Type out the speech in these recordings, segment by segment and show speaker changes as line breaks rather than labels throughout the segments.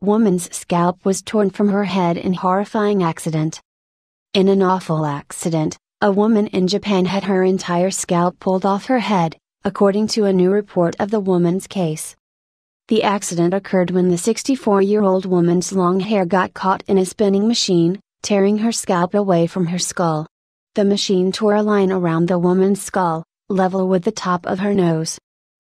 Woman's scalp was torn from her head in horrifying accident. In an awful accident, a woman in Japan had her entire scalp pulled off her head, according to a new report of the woman's case. The accident occurred when the 64-year-old woman's long hair got caught in a spinning machine, tearing her scalp away from her skull. The machine tore a line around the woman's skull, level with the top of her nose.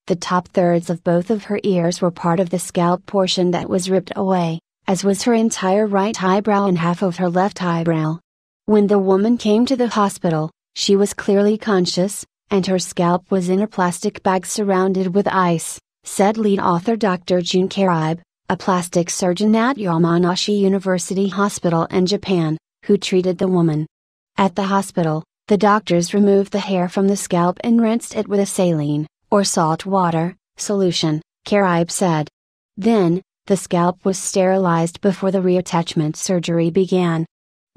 The top thirds of both of her ears were part of the scalp portion that was ripped away, as was her entire right eyebrow and half of her left eyebrow. When the woman came to the hospital, she was clearly conscious, and her scalp was in a plastic bag surrounded with ice, said lead author Dr. Jun Karibe, a plastic surgeon at Yamanashi University Hospital in Japan, who treated the woman. At the hospital, the doctors removed the hair from the scalp and rinsed it with a saline, or salt water, solution, Karibe said. Then, the scalp was sterilized before the reattachment surgery began.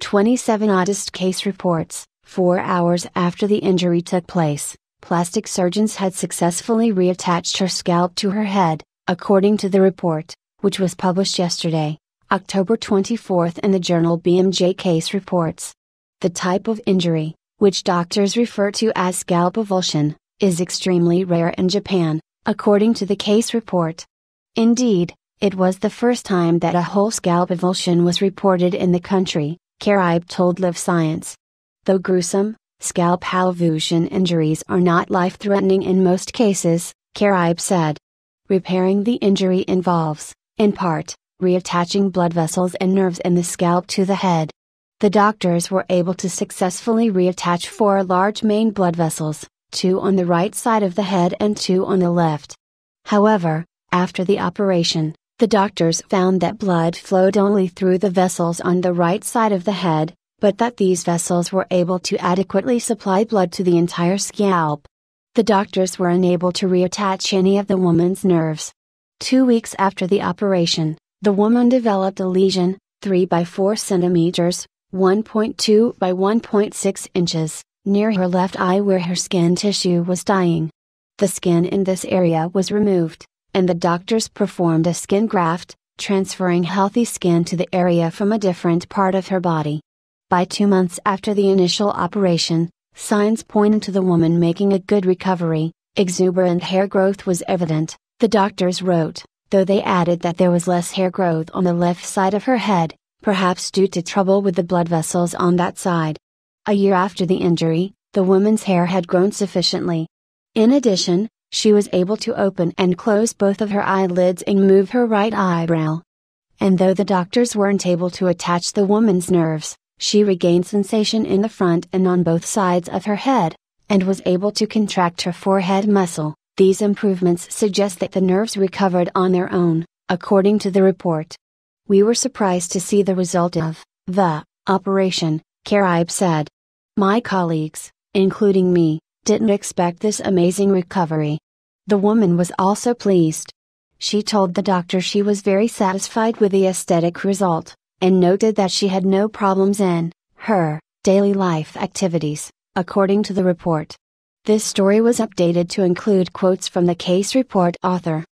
27 August case reports, 4 hours after the injury took place, plastic surgeons had successfully reattached her scalp to her head, according to the report, which was published yesterday, October 24 in the journal BMJ Case Reports. The type of injury, which doctors refer to as scalp avulsion, is extremely rare in Japan, according to the case report. Indeed, it was the first time that a whole scalp avulsion was reported in the country, Karibe told Live Science. Though gruesome, scalp avulsion injuries are not life-threatening in most cases, Karibe said. Repairing the injury involves, in part, reattaching blood vessels and nerves in the scalp to the head. The doctors were able to successfully reattach 4 large main blood vessels, 2 on the right side of the head and 2 on the left. However, after the operation, the doctors found that blood flowed only through the vessels on the right side of the head, but that these vessels were able to adequately supply blood to the entire scalp. The doctors were unable to reattach any of the woman's nerves. 2 weeks after the operation, the woman developed a lesion, 3 by 4 centimeters, 1.2 by 1.6 inches, near her left eye where her skin tissue was dying. The skin in this area was removed, and the doctors performed a skin graft, transferring healthy skin to the area from a different part of her body. By 2 months after the initial operation, signs pointed to the woman making a good recovery. Exuberant hair growth was evident, the doctors wrote, though they added that there was less hair growth on the left side of her head, perhaps due to trouble with the blood vessels on that side. A year after the injury, the woman's hair had grown sufficiently. In addition, she was able to open and close both of her eyelids and move her right eyebrow. And though the doctors weren't able to attach the woman's nerves, she regained sensation in the front and on both sides of her head, and was able to contract her forehead muscle. These improvements suggest that the nerves recovered on their own, according to the report. We were surprised to see the result of the operation, Karibe said. My colleagues, including me, didn't expect this amazing recovery. The woman was also pleased. She told the doctor she was very satisfied with the aesthetic result, and noted that she had no problems in her daily life activities, according to the report. This story was updated to include quotes from the case report author.